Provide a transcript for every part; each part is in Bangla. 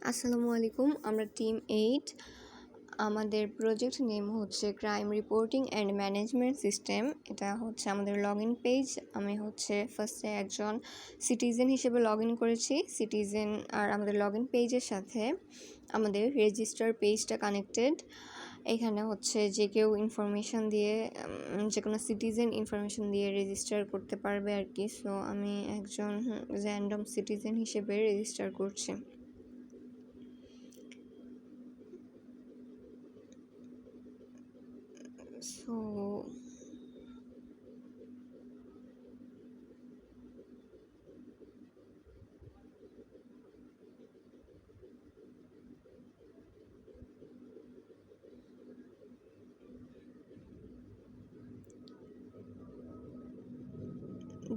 আসসালামু আলাইকুম। আমরা টিম 8। আমাদের প্রজেক্ট নেম হচ্ছে crime reporting and management system. এটা হচ্ছে আমাদের লগ ইন পেজ। আমি হচ্ছে ফার্স্টে একজন সিটিজেন হিসেবে লগ ইন করেছি। সিটিজেন আর আমাদের লগ ইন পেজের সাথে আমাদের রেজিস্টার পেজটা কানেক্টেড। এখানে হচ্ছে যে কেউ ইনফরমেশান দিয়ে যে কোনো সিটিজেন ইনফরমেশান দিয়ে রেজিস্টার করতে পারবে আর কি। সো আমি একজন র্যান্ডম সিটিজেন হিসেবে রেজিস্টার করছি। সো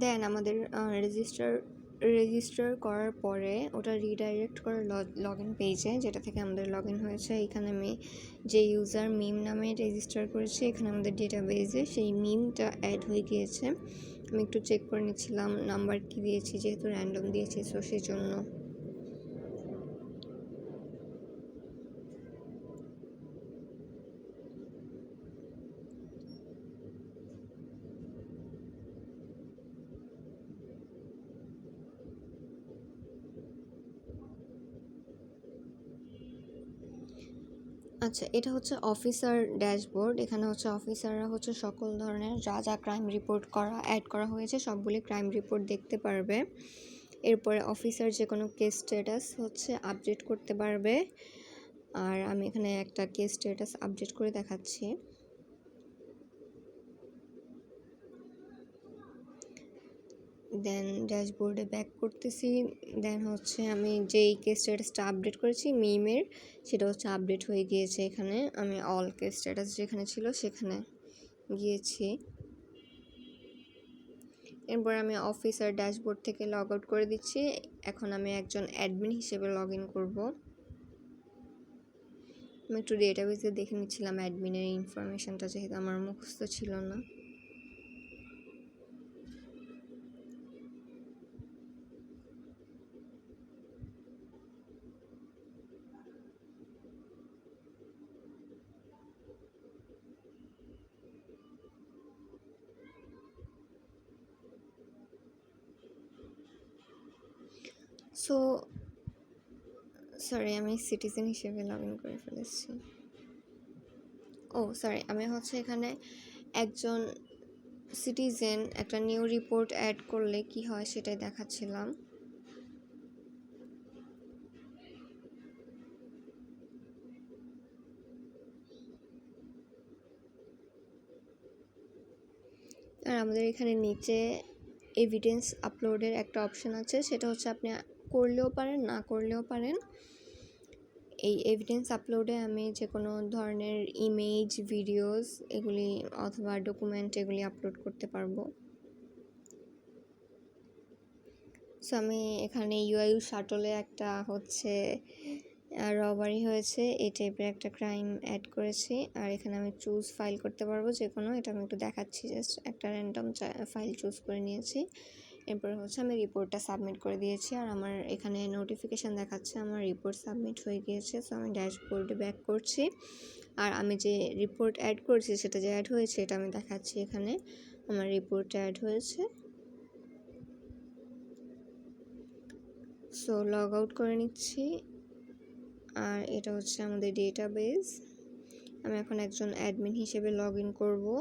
দেন আমাদের রেজিস্টার করার পরে ওটা রিডাইরেক্ট করে লগ ইন পেজে, যেটা থেকে আমাদের লগ ইন হয়েছে। এখানে আমি যে ইউজার মিম নামে রেজিস্টার করেছি, এখানে আমাদের ডেটাবেজে সেই মিমটা অ্যাড হয়ে গিয়েছে। আমি একটু চেক করে নিচ্ছিলাম নাম্বার কি দিয়েছি, যেহেতু র্যান্ডম দিয়েছি সো সেই জন্য। আচ্ছা, এটা হচ্ছে অফিসার ড্যাশবোর্ড। এখানে হচ্ছে অফিসাররা হচ্ছে সকল ধরনের যা যা ক্রাইম রিপোর্ট অ্যাড করা হয়েছে সবগুলি ক্রাইম রিপোর্ট দেখতে পারবে। এরপরে অফিসার যে কোনো কেস স্ট্যাটাস হচ্ছে আপডেট করতে পারবে। আর আমি এখানে একটা কেস স্ট্যাটাস আপডেট করে দেখাচ্ছি। দেন ড্যাশবোর্ডে ব্যাক করতেছি। দেন হচ্ছে আমি যেই কেস স্ট্যাটাসটা আপডেট করেছি মিমের, সেটা হচ্ছে আপডেট হয়ে গিয়েছে। এখানে আমি অল কেস স্ট্যাটাস যেখানে ছিল সেখানে গিয়েছি। এরপর আমি অফিসার ড্যাশবোর্ড থেকে লগ আউট করে দিচ্ছি। এখন আমি একজন অ্যাডমিন হিসেবে লগ ইন করবো। আমি একটু ডেটাবেসে দেখে নিচ্ছিলাম অ্যাডমিনের ইনফরমেশানটা, যেহেতু আমার মুখস্থ ছিল না। সো সরি, আমি সিটিজেন হিসেবে লগ ইন করে ফেলেছি। সরি, আমি হচ্ছে এখানে একজন সিটিজেন একটা নিউ রিপোর্ট অ্যাড করলে কি হয় সেটাই দেখাচ্ছিলাম। আর আমাদের এখানে নিচে এভিডেন্স আপলোডের একটা অপশন আছে, সেটা হচ্ছে আপনি করলেও পারেন না করলেও পারেন। এই এভিডেন্স আপলোডে আমি যে কোনো ধরনের ইমেজ, ভিডিওস এগুলি অথবা ডকুমেন্ট এগুলি আপলোড করতে পারবো। সো আমি এখানে ইউআইউ শাটলে একটা হচ্ছে রবারি হয়েছে এই টাইপের একটা ক্রাইম অ্যাড করেছি। আর এখানে আমি চুজ ফাইল করতে পারবো যে কোনো, এটা আমি একটু দেখাচ্ছি। জাস্ট একটা র্যান্ডম ফাইল চুজ করে নিয়েছি। এরপর হচ্ছে আমি রিপোর্টটা সাবমিট করে দিয়েছি। আর আমার এখানে নোটিফিকেশান দেখাচ্ছে আমার রিপোর্ট সাবমিট হয়ে গিয়েছে। সো আমি ড্যাশবোর্ডে ব্যাক করছি। আর আমি যে রিপোর্ট অ্যাড করছি সেটা যে অ্যাড হয়েছে এটা আমি দেখাচ্ছি। এখানে আমার রিপোর্টটা অ্যাড হয়েছে। সো লগ আউট করে নিচ্ছি। আর এটা হচ্ছে আমাদের ডেটাবেস। আমি এখন একজন অ্যাডমিন হিসেবে লগ ইন করবো।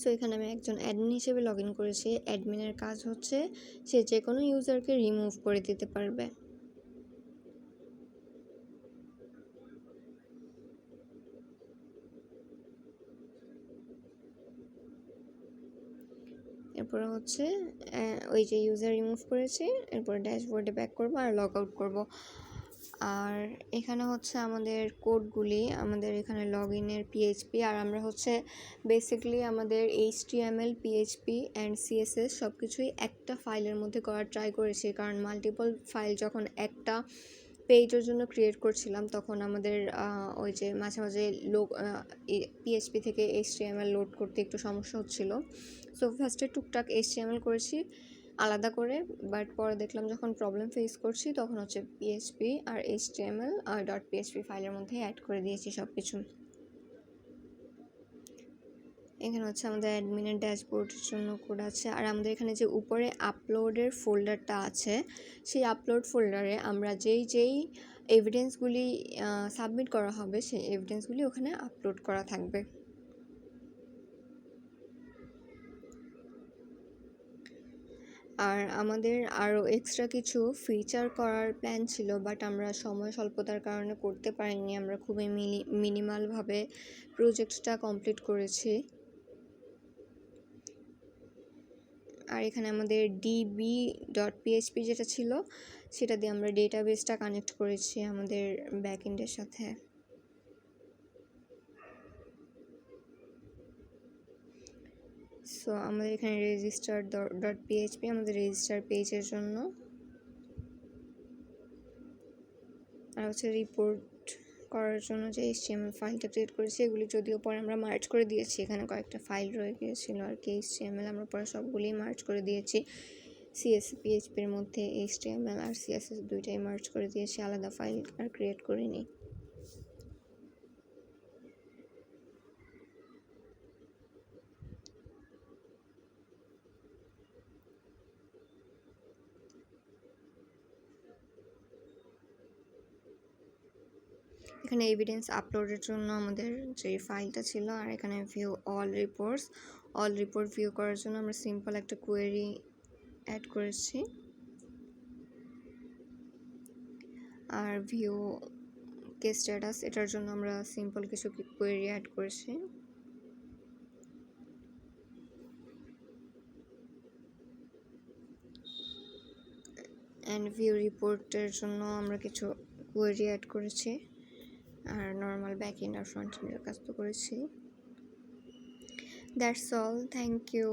সো এখানে আমি একজন অ্যাডমিন হিসেবে লগ ইন করেছি। অ্যাডমিনের কাজ হচ্ছে সে যে কোনো ইউজারকে রিমুভ করে দিতে পারবে। এরপরে হচ্ছে ওই যে ইউজার রিমুভ করেছি, এরপর ড্যাশবোর্ডে ব্যাক করবো আর লগ আউট করবো। আর এখানে হচ্ছে আমাদের কোডগুলি, আমাদের এখানে লগ ইনের পিএইচপি, আর আমরা হচ্ছে বেসিক্যালি আমাদের HTML, PHP অ্যান্ড CSS সব কিছুই একটা ফাইলের মধ্যে করার ট্রাই করেছি, কারণ মাল্টিপল ফাইল যখন একটা পেজের জন্য ক্রিয়েট করছিলাম তখন আমাদের ওই যে মাঝে মাঝে PHP থেকে HTML লোড করতে একটু সমস্যা হচ্ছিল। সো ফার্স্টে টুকটাক HTML করেছি আলাদা করে, বাট পরে দেখলাম যখন প্রবলেম ফেস করছি তখন হচ্ছে PHP আর HTML .php ফাইলের মধ্যে অ্যাড করে দিয়েছি সব কিছু। এখানে হচ্ছে আমাদের অ্যাডমিনের ড্যাশবোর্ডের জন্য কোড আছে, আর আমাদের এখানে যে উপরে আপলোডের ফোল্ডারটা আছে সেই আপলোড ফোল্ডারে আমরা যেই এভিডেন্সগুলি সাবমিট করা হবে সেই এভিডেন্সগুলি ওখানে আপলোড করা থাকবে। আর আমাদের আরও এক্সট্রা কিছু ফিচার করার প্ল্যান ছিল, বাট আমরা সময় স্বল্পতার কারণে করতে পারিনি। আমরা খুবই মিনিমালভাবে প্রজেক্টটা কমপ্লিট করেছি। আর এখানে আমাদের db.php যেটা ছিল সেটা দিয়ে আমরা ডেটাবেসটা কানেক্ট করেছি আমাদের ব্যাকএন্ডের সাথে। সো আমাদের এখানে register.php আমাদের রেজিস্টার পেজের জন্য, আর হচ্ছে রিপোর্ট করার জন্য যে HTML ফাইলটা ক্রিয়েট করেছি এগুলি যদিও পরে আমরা মার্জ করে দিয়েছি, এখানে কয়েকটা ফাইল রয়ে গিয়েছিল আর কি HTML আমরা পরে সবগুলি মার্জ করে দিয়েছি। PHP এর মধ্যে HTML আর CSS দুইটাই মার্জ করে দিয়েছি, আলাদা ফাইল আর ক্রিয়েট করিনি। এখানে এভিডেন্স আপলোডের জন্য আমাদের যে ফাইলটা ছিল, আর এখানে ভিউ অল রিপোর্ট ভিউ করার জন্য আমরা সিম্পল একটা কোয়েরি অ্যাড করেছি, আর ভিউ কে স্ট্যাটাস এটার জন্য আমরা সিম্পল কিছু কোয়েরি অ্যাড করেছি। অ্যান্ড ভিউ রিপোর্টের জন্য আমরা কিছু কোয়েরি অ্যাড করেছি, আর নর্মাল ব্যাকএন্ড আর ফ্রন্ট এন্ডের কাজ তো করেছি। That's all, thank you.